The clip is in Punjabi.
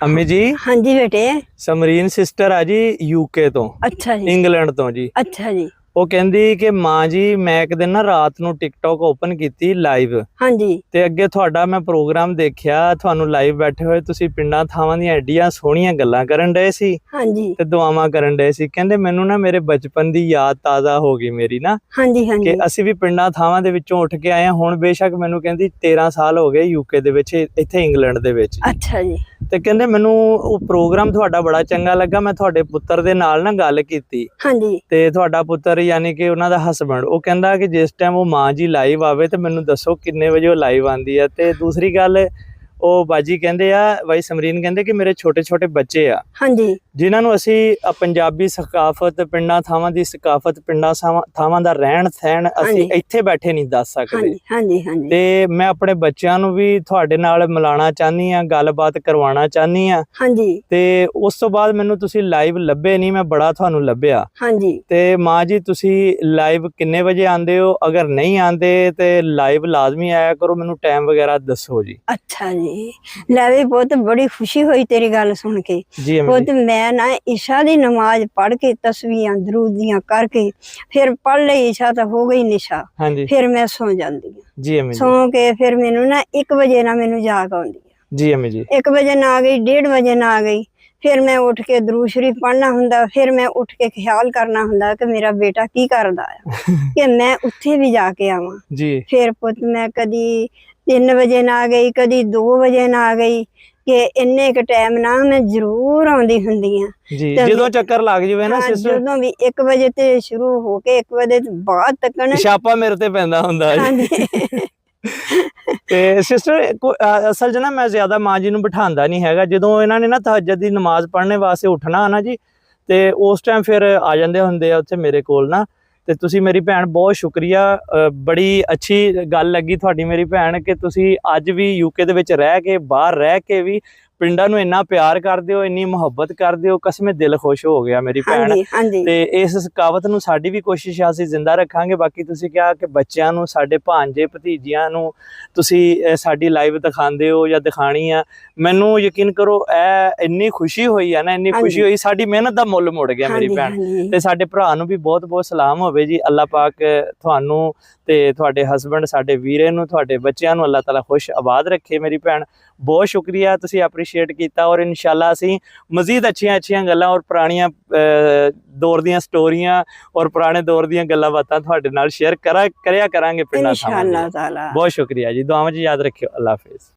अम्मी जी हाँ जी बेटे। समरीन सिस्टर आ जी यूके तो अच्छा जी। इंग्लैंड तो जी। अच्छा जी। ਉਹ ਕਹਿੰਦੀ ਕਿ ਮਾਂ ਜੀ ਮੈਂ ਇੱਕ ਦਿਨ ਨਾ ਰਾਤ ਨੂੰ ਟਿਕਟੌਕ ਓਪਨ ਕੀਤੀ ਲਾਈਵ हाँ जी। ਤੇ ਅੱਗੇ ਤੁਹਾਡਾ ਮੈਂ ਪ੍ਰੋਗਰਾਮ ਦੇਖਿਆ ਤੁਹਾਨੂੰ ਲਾਈਵ ਬੈਠੇ ਹੋਏ ਤੁਸੀਂ ਪਿੰਡਾਂ ਥਾਵਾਂ ਦੀਆਂ ਐਡੀਆਂ ਸੋਹਣੀਆਂ ਗੱਲਾਂ ਕਰਨ ਡਏ ਸੀ हाँ जी। ਤੇ ਦੁਆਵਾਂ ਕਰਨ ਡਏ ਸੀ। ਕਹਿੰਦੇ ਮੈਨੂੰ ਨਾ ਮੇਰੇ ਬਚਪਨ ਦੀ ਯਾਦ ਤਾਜ਼ਾ ਹੋ ਗਈ ਮੇਰੀ ਨਾ हाँ जी। हाँ ਕਿ जी। ਅਸੀਂ ਵੀ ਪਿੰਡਾਂ ਥਾਵਾਂ ਦੇ ਵਿੱਚੋਂ ਉੱਠ ਕੇ ਆਏ ਹਾਂ। ਹੁਣ ਬੇਸ਼ੱਕ ਮੈਨੂੰ ਕਹਿੰਦੀ 13 ਸਾਲ ਹੋ ਗਏ ਯੂਕੇ ਦੇ ਵਿੱਚ ਇੱਥੇ ਇੰਗਲੈਂਡ ਦੇ ਵਿੱਚ। अच्छा जी। ਤੇ ਕਹਿੰਦੇ ਮੈਨੂੰ ਉਹ ਪ੍ਰੋਗਰਾਮ ਤੁਹਾਡਾ ਬੜਾ ਚੰਗਾ ਲੱਗਾ। ਮੈਂ ਤੁਹਾਡੇ ਪੁੱਤਰ ਦੇ ਨਾਲ ਨਾ ਗੱਲ ਕੀਤੀ हाँ जी। ਤੇ ਤੁਹਾਡਾ ਪੁੱਤਰ ਯਾਨੀ ਕਿ ਉਹਨਾਂ ਦਾ ਹਸਬੈਂਡ ਉਹ ਕਹਿੰਦਾ ਕਿ ਜਿਸ ਟਾਈਮ ਉਹ ਮਾਂ ਜੀ ਲਾਈਵ ਆਵੇ ਤੇ ਮੈਨੂੰ ਦੱਸੋ ਕਿੰਨੇ ਵਜੇ ਉਹ ਲਾਈਵ ਆਂਦੀ ਆ। ਤੇ ਦੂਸਰੀ ਗੱਲ ਉਹ ਬਾਜੀ ਕਹਿੰਦੇ ਆ ਬਾਈ ਸਮਰੀਨ ਕਹਿੰਦੇ ਕਿ ਮੇਰੇ ਛੋਟੇ ਛੋਟੇ ਬੱਚੇ ਆ हाँ जी। ਜਿਨ੍ਹਾਂ ਨੂੰ ਅਸੀਂ ਪੰਜਾਬੀ ਸਕਾਫਤ ਪਿੰਡਾਂ ਥਾਵਾਂ ਦੀ ਸਕਾਫਤ ਪਿੰਡਾਂ ਥਾਵਾਂ ਦਾ ਰਹਿਣ ਸਹਿਣ ਅਸੀਂ ਇੱਥੇ ਬੈਠੇ ਨਹੀਂ ਦੱਸ हाँ ਸਕਦੇ। जी। हाँ जी। हाँ जी। ਤੇ ਮੈਂ ਆਪਣੇ ਬੱਚਿਆਂ ਨੂੰ ਵੀ ਤੁਹਾਡੇ ਨਾਲ ਮਿਲਾਉਣਾ ਚਾਹਨੀ ਆ ਗੱਲਬਾਤ ਕਰਵਾਉਣਾ ਚਾਹਨੀ ਆ। हाँ जी। ਤੇ ਉਸ ਤੋਂ ਬਾਅਦ ਮੈਨੂੰ ਤੁਸੀਂ ਲਾਈਵ ਲੱਭੇ ਨਹੀਂ ਮੈਂ ਬੜਾ ਤੁਹਾਨੂੰ ਲੱਭਿਆ। हाँ जी। ਤੇ ਮਾਂ ਜੀ ਤੁਸੀਂ ਲਾਈਵ ਕਿੰਨੇ ਵਜੇ ਆਂਦੇ ਹੋ ਅਗਰ ਨਹੀਂ ਆਂਦੇ ਤੇ ਲਾਈਵ ਲਾਜ਼ਮੀ ਆਇਆ ਕਰੋ ਮੈਨੂੰ ਟਾਈਮ ਵਗੈਰਾ ਦੱਸੋ ਜੀ। अच्छा जी। लैवी बहुत बड़ी खुशी हुई तेरी गल सुन के। जी बहुत मैं ना ईशा दी नमाज पढ़ के तस्वीरां दरूदियां करके फिर पढ़ ली ईशा तो हो गई निशा। हाँ जी। फिर मैं सो जाती जी अम्मी सो जी। के फिर मैनू ना 1 बजे ना मैनू जाग आउंदी जी अम्मी जी। 1 बजे ना आ गई 1:30 बजे ना आ गई फिर मैं उठ के दरूद शरीफ पढ़ना हुंदा फिर मैं उठ के ख्याल करना हुंदा कि मेरा बेटा की करदा है कि मैं उत्थे भी जाके आवां। जी। फिर पुत मैं कदी 3 बजे ना आ गई कदी 2 बजे ना आ गई कि इन्ने क टाइम ना मैं जरूर आउंदी हुंदी हां जी ਜਦੋਂ ਚੱਕਰ ਲੱਗ ਜਵੇ ਨਾ ਸਿਸਟਰ ਜਦੋਂ ਵੀ 1 ਵਜੇ ਤੇ ਸ਼ੁਰੂ ਹੋ ਕੇ 1 ਵਜੇ ਤੋਂ ਬਾਅਦ ਤੱਕਣ ਛਾਪਾ ਮੇਰੇ ਤੇ ਪੈਂਦਾ ਹੁੰਦਾ ਜੀ। ਤੇ ਸਿਸਟਰ ਅਸਲ 'ਚ ਨਾ ਮੈਂ ਜ਼ਿਆਦਾ ਮਾਂ ਜੀ ਨੂੰ ਬਿਠਾਉਂਦਾ ਨਹੀਂ ਹੈਗਾ। ਜਦੋਂ ਇਹਨਾਂ ਨੇ ਨਾ ਤਹੱਜਦ ਦੀ ਨਮਾਜ਼ ਪੜ੍ਹਨੇ ਵਾਸਤੇ ਉੱਠਣਾ ਨਾ ਜੀ ਤੇ ਉਸ ਟਾਈਮ ਫਿਰ ਆ ਜਾਂਦੇ ਹੁੰਦੇ ਆ ਉੱਥੇ ਮੇਰੇ ਕੋਲ ਨਾ। ਤੇ ਤੁਸੀਂ ਮੇਰੀ ਭੈਣ ਬਹੁਤ ਸ਼ੁਕਰੀਆ ਬੜੀ ਅੱਛੀ ਗੱਲ ਲੱਗੀ ਤੁਹਾਡੀ ਮੇਰੀ ਭੈਣ ਕਿ ਤੁਸੀਂ ਅੱਜ ਵੀ ਯੂਕੇ ਦੇ ਵਿੱਚ ਰਹਿ ਕੇ ਬਾਹਰ ਰਹਿ ਕੇ ਵੀ ਪਿੰਡਾਂ ਨੂੰ ਇੰਨਾ ਪਿਆਰ ਕਰਦੇ ਹੋ ਇੰਨੀ ਮੁਹੱਬਤ ਕਰਦੇ ਹੋ ਕਸਮੇ ਦਿਲ ਖੁਸ਼ ਹੋ ਗਿਆ ਮੇਰੀ ਭੈਣ। ਤੇ ਇਸ ਸਕਾਵਤ ਨੂੰ ਸਾਡੀ ਵੀ ਕੋਸ਼ਿਸ਼ ਆ ਅਸੀਂ ਜ਼ਿੰਦਾ ਰੱਖਾਂਗੇ। ਬਾਕੀ ਤੁਸੀਂ ਕਿਹਾ ਕਿ ਬੱਚਿਆਂ ਨੂੰ ਸਾਡੇ ਭਾਂਜੇ ਭਤੀਜਿਆਂ ਨੂੰ ਤੁਸੀਂ ਸਾਡੀ ਲਾਈਵ ਦਿਖਾਉਂਦੇ ਹੋ ਜਾਂ ਦਿਖਾਣੀ ਆ ਮੈਨੂੰ ਯਕੀਨ ਕਰੋ ਇਹ ਇੰਨੀ ਖੁਸ਼ੀ ਹੋਈ ਆ ਨਾ ਇੰਨੀ ਖੁਸ਼ੀ ਹੋਈ ਸਾਡੀ ਮਿਹਨਤ ਦਾ ਮੁੱਲ ਮੁੜ ਗਿਆ ਮੇਰੀ ਭੈਣ। ਤੇ ਸਾਡੇ ਭਰਾ ਨੂੰ ਵੀ ਬਹੁਤ ਬਹੁਤ ਸਲਾਮ ਹੋਵੇ ਜੀ। ਅੱਲਾਹ ਪਾਕ ਤੁਹਾਨੂੰ ਤੇ ਤੁਹਾਡੇ ਹਸਬੈਂਡ ਸਾਡੇ ਵੀਰੇ ਨੂੰ ਤੁਹਾਡੇ ਬੱਚਿਆਂ ਨੂੰ ਅੱਲਾਹ ਤਾਲਾ ਖੁਸ਼ ਆਬਾਦ ਰੱਖੇ ਮੇਰੀ ਭੈਣ। ਬਹੁਤ ਸ਼ੁਕਰੀਆ ਤੁਸੀਂ ਐਪਰੀਸ਼ੀਏਟ ਕੀਤਾ ਔਰ ਇਨਸ਼ਾਅੱਲਾ ਅਸੀਂ ਮਜ਼ੀਦ ਅੱਛੀਆਂ ਗੱਲਾਂ ਔਰ ਪੁਰਾਣੀਆਂ ਦੌਰ ਦੀਆਂ ਸਟੋਰੀਆਂ ਔਰ ਪੁਰਾਣੇ ਦੌਰ ਦੀਆਂ ਗੱਲਾਂ ਬਾਤਾਂ ਤੁਹਾਡੇ ਨਾਲ ਸ਼ੇਅਰ ਕਰਿਆ ਕਰਾਂਗੇ ਪਿੰਡਾਂ ਥਾਵਾਂ। इंशाअल्लाह ताला। ਬਹੁਤ ਸ਼ੁਕਰੀਆ ਜੀ। ਦੁਆਵਾਂ 'ਚ ਯਾਦ ਰੱਖਿਓ। ਅੱਲਾਹ ਹਾਫਿਜ਼।